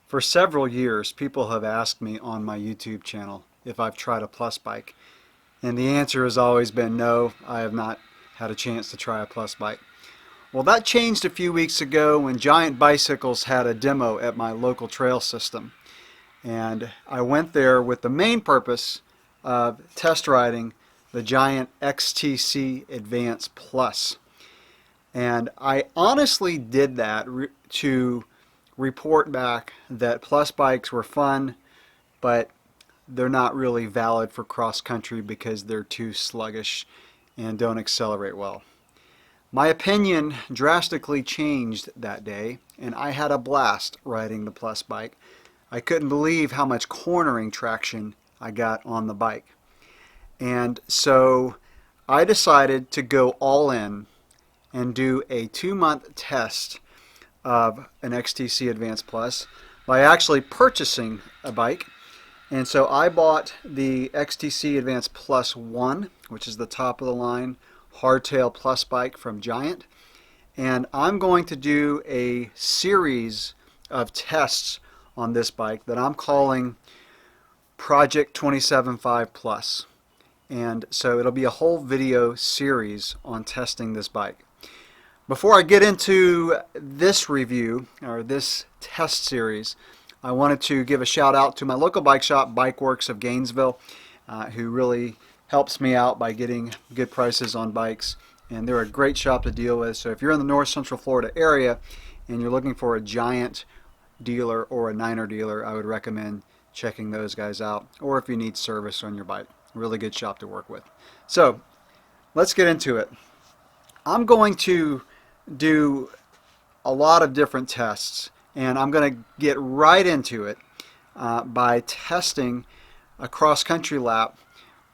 For several years, people have asked me on my YouTube channel if I've tried a Plus bike. And the answer has always been no, I have not had a chance to try a Plus bike. Well, that changed a few weeks ago when Giant Bicycles had a demo at my local trail system. And I went there with the main purpose of test riding the Giant XTC Advanced Plus. And I honestly did that to report back that Plus bikes were fun, but they're not really valid for cross country because they're too sluggish and don't accelerate well. My opinion drastically changed that day, and I had a blast riding the Plus bike. I couldn't believe how much cornering traction I got on the bike. And so I decided to go all in and do a 2-month test of an XTC Advanced Plus by actually purchasing a bike. And so I bought the XTC Advanced Plus 1, which is the top of the line hardtail plus bike from Giant. And I'm going to do a series of tests on this bike that I'm calling Project 27.5 Plus. And so it'll be a whole video series on testing this bike. Before I get into this review, or this test series, I wanted to give a shout out to my local bike shop, Bike Works of Gainesville, who really helps me out by getting good prices on bikes. And they're a great shop to deal with. So if you're in the North Central Florida area and you're looking for a Giant dealer or a Niner dealer, I would recommend checking those guys out. Or if you need service on your bike, really good shop to work with. So let's get into it. I'm going to do a lot of different tests, and I'm going to get right into it by testing a cross-country lap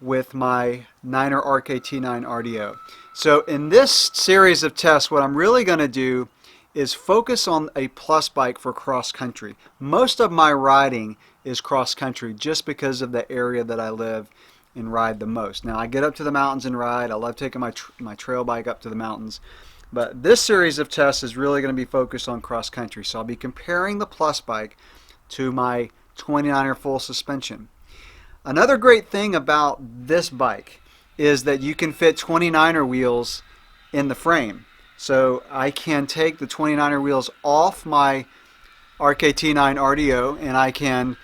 with my Niner RKT9 RDO. So in this series of tests, what I'm really going to do is focus on a Plus bike for cross-country. Most of my riding is cross-country just because of the area that I live and ride the most. Now I get up to the mountains and ride. I love taking my trail bike up to the mountains. But this series of tests is really going to be focused on cross country. So I'll be comparing the Plus bike to my 29er full suspension. Another great thing about this bike is that you can fit 29er wheels in the frame. So I can take the 29er wheels off my RKT9 RDO and I can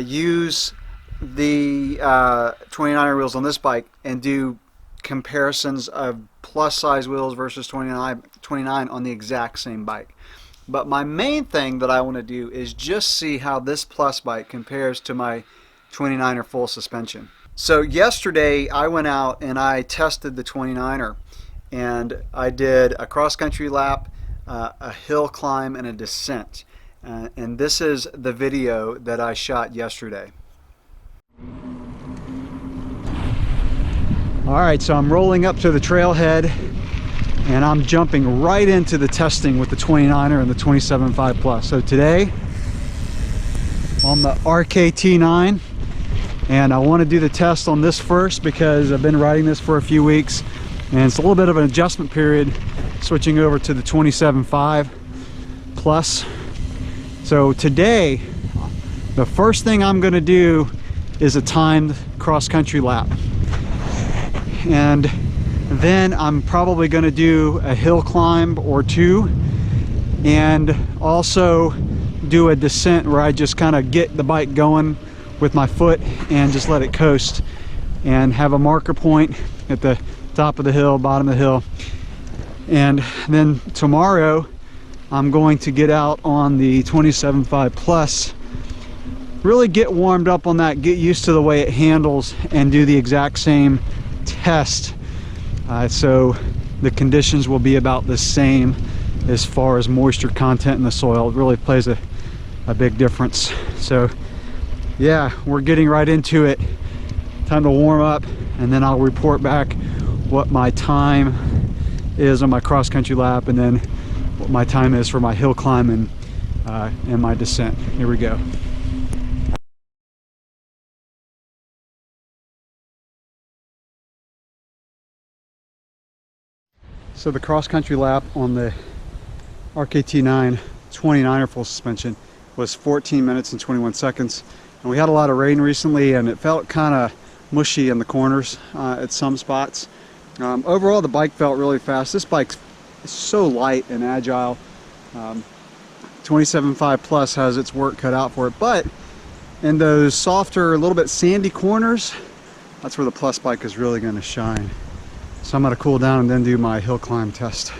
use the 29er wheels on this bike and do comparisons of Plus size wheels versus 29 on the exact same bike. But my main thing that I want to do is just see how this Plus bike compares to my 29er full suspension. So yesterday I went out and I tested the 29er, and I did a cross-country lap, a hill climb, and a descent. And this is the video that I shot yesterday. Alright, so I'm rolling up to the trailhead and I'm jumping right into the testing with the 29er and the 27.5 Plus. So today on the RKT9, and I want to do the test on this first because I've been riding this for a few weeks and it's a little bit of an adjustment period switching over to the 27.5 Plus. So today the first thing I'm going to do is a timed cross-country lap. And then I'm probably going to do a hill climb or two, and also do a descent where I just kind of get the bike going with my foot and just let it coast, and have a marker point at the top of the hill, bottom of the hill. And then tomorrow I'm going to get out on the 27.5 Plus, really get warmed up on that, get used to the way it handles, and do the exact same test. So the conditions will be about the same as far as moisture content in the soil. It really plays a big difference. So yeah, we're getting right into it. Time to warm up, and then I'll report back what my time is on my cross-country lap, and then what my time is for my hill climb and my descent. Here we go. So the cross-country lap on the RKT9 29er full suspension was 14 minutes and 21 seconds. And we had a lot of rain recently, and it felt kind of mushy in the corners at some spots. Overall, the bike felt really fast. This bike's so light and agile. 27.5 Plus has its work cut out for it, but in those softer, a little bit sandy corners, that's where the Plus bike is really going to shine. So I'm going to cool down and then do my hill climb test.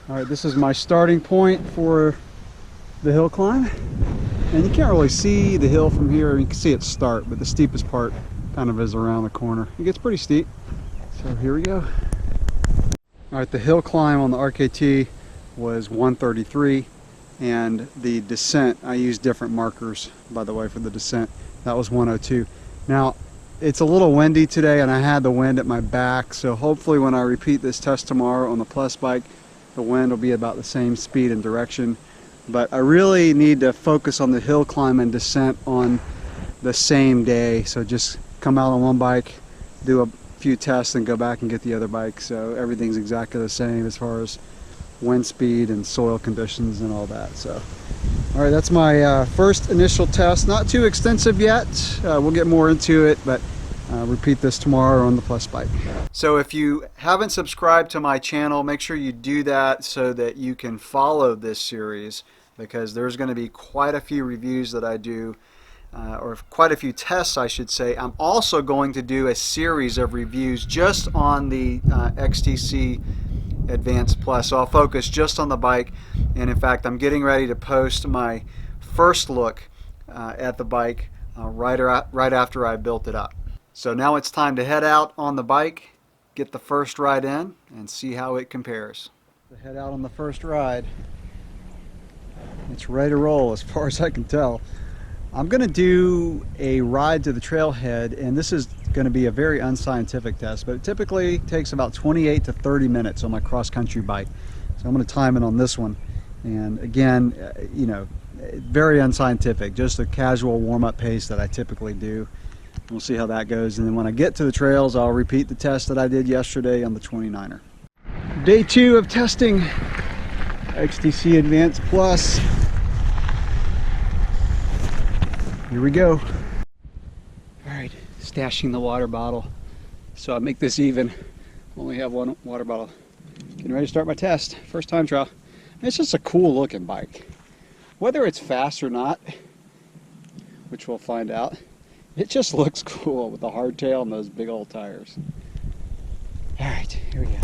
All right, this is my starting point for the hill climb. And you can't really see the hill from here. You can see it start, but the steepest part kind of is around the corner. It gets pretty steep. So here we go. All right, the hill climb on the RKT was 133, and the descent, I used different markers, by the way, for the descent. That was 102. Now, it's a little windy today, and I had the wind at my back, so hopefully when I repeat this test tomorrow on the Plus bike, the wind will be about the same speed and direction. But I really need to focus on the hill climb and descent on the same day. So just come out on one bike, do a few tests, and go back and get the other bike. So everything's exactly the same as far as wind speed and soil conditions and all that. So, all right, that's my first initial test. Not too extensive yet. We'll get more into it, but repeat this tomorrow on the Plus bike. So if you haven't subscribed to my channel, make sure you do that so that you can follow this series, because there's going to be quite a few reviews that I do, or quite a few tests I should say. I'm also going to do a series of reviews just on the XTC Advanced Plus. So I'll focus just on the bike, and in fact I'm getting ready to post my first look at the bike right after I built it up. So now it's time to head out on the bike, get the first ride in, and see how it compares. Head out on the first ride. It's ready to roll as far as I can tell. I'm going to do a ride to the trailhead, and this is going to be a very unscientific test, but it typically takes about 28 to 30 minutes on my cross-country bike. So I'm going to time it on this one. And again, you know, very unscientific, just a casual warm-up pace that I typically do. We'll see how that goes, and then when I get to the trails, I'll repeat the test that I did yesterday on the 29er. Day 2 of testing XTC Advanced Plus. Here we go. All right, stashing the water bottle so I make this even. Only have one water bottle. Getting ready to start my test. First time trial. It's just a cool looking bike. Whether it's fast or not, which we'll find out, it just looks cool with the hardtail and those big old tires. All right, here we go.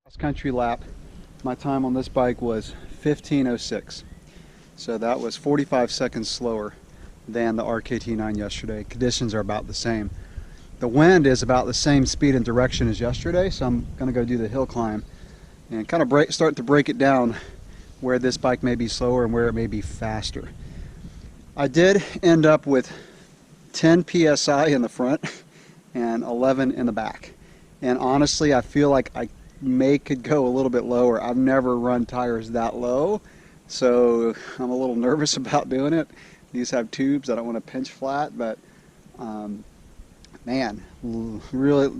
Cross-country lap. My time on this bike was 15:06. So that was 45 seconds slower than the RKT9 yesterday. Conditions are about the same. The wind is about the same speed and direction as yesterday, so I'm going to go do the hill climb and kind of start to break it down where this bike may be slower and where it may be faster. I did end up with 10 psi in the front and 11 in the back. And honestly, I feel like I could go a little bit lower. I've never run tires that low, so I'm a little nervous about doing it. These have tubes. I don't want to pinch flat, but man, really,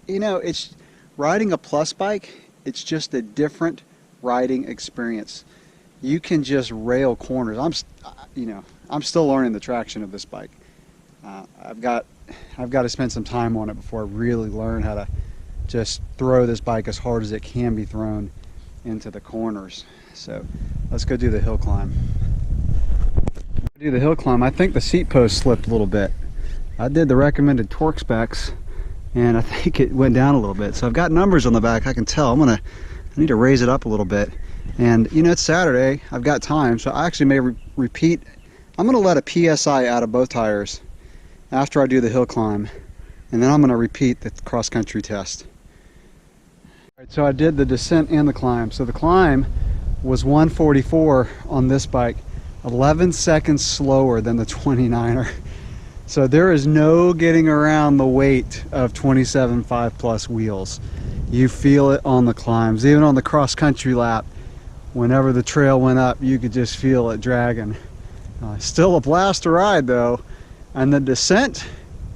you know, it's riding a Plus bike. It's just a different riding experience. You can just rail corners. I'm still learning the traction of this bike. I've got to spend some time on it before I really learn how to just throw this bike as hard as it can be thrown into the corners. So let's go do the hill climb. Do the hill climb. I think the seat post slipped a little bit. I did the recommended torque specs, and I think it went down a little bit. So I've got numbers on the back. I can tell. I need to raise it up a little bit. And you know, it's Saturday. I've got time, so I actually may repeat. I'm going to let a PSI out of both tires after I do the hill climb, and then I'm going to repeat the cross-country test. All right, so I did the descent and the climb. So the climb was 144 on this bike, 11 seconds slower than the 29er. So there is no getting around the weight of 27.5 Plus wheels. You feel it on the climbs, even on the cross-country lap. Whenever the trail went up, you could just feel it dragging. Still a blast to ride though. And the descent,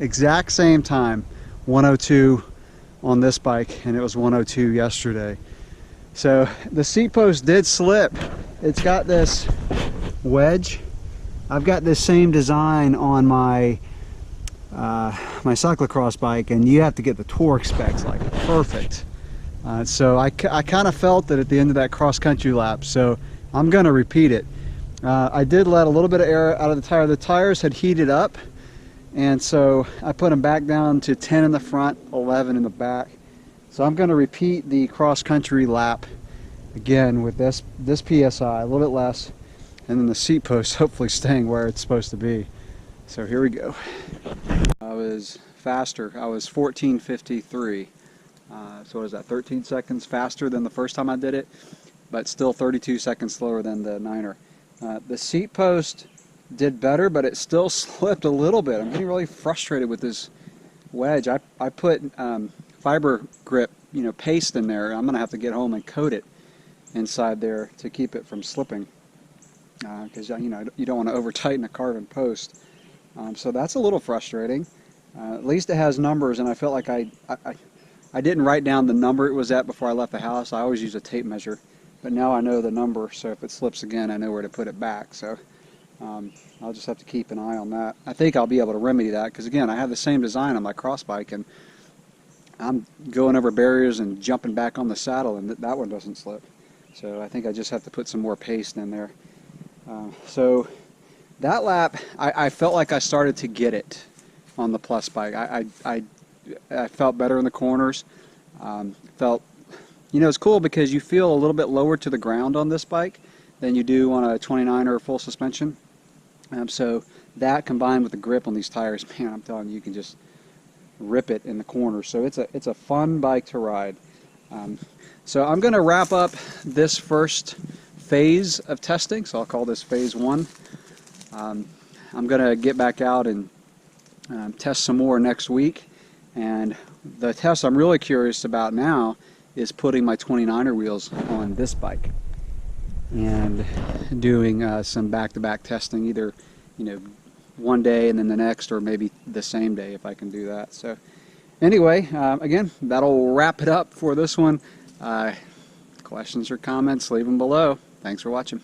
exact same time, 102 on this bike, and it was 102 yesterday. So the seat post did slip. It's got this wedge. I've got this same design on my my cyclocross bike, and you have to get the torque specs like perfect. So I kind of felt that at the end of that cross-country lap, so I'm going to repeat it. I did let a little bit of air out of the tire. The tires had heated up, and so I put them back down to 10 in the front, 11 in the back. So I'm going to repeat the cross-country lap again with this PSI, a little bit less, and then the seat post hopefully staying where it's supposed to be. So here we go. I was faster. I was 14:53. So what is that, 13 seconds faster than the first time I did it, but still 32 seconds slower than the Niner. The seat post did better, but it still slipped a little bit. I'm getting really frustrated with this wedge. I put fiber grip, paste in there. I'm gonna have to get home and coat it inside there to keep it from slipping, because you don't want to over tighten a carbon post. So that's a little frustrating. At least it has numbers, and I felt like I didn't write down the number it was at before I left the house. I always use a tape measure, but now I know the number, so if it slips again, I know where to put it back. So I'll just have to keep an eye on that. I think I'll be able to remedy that, because again, I have the same design on my cross bike, and I'm going over barriers and jumping back on the saddle, and that one doesn't slip. So I think I just have to put some more paste in there. So that lap, I felt like I started to get it on the plus bike. I felt better in the corners. It's cool because you feel a little bit lower to the ground on this bike than you do on a 29er full suspension. So that combined with the grip on these tires, man, I'm telling you, you can just rip it in the corners. So it's a fun bike to ride. So I'm going to wrap up this first phase of testing. So I'll call this phase 1. I'm going to get back out and test some more next week. And the test I'm really curious about now is putting my 29er wheels on this bike and doing some back-to-back testing, either one day and then the next, or maybe the same day if I can do that. So anyway, again, that'll wrap it up for this one. Questions or comments, leave them below. Thanks for watching.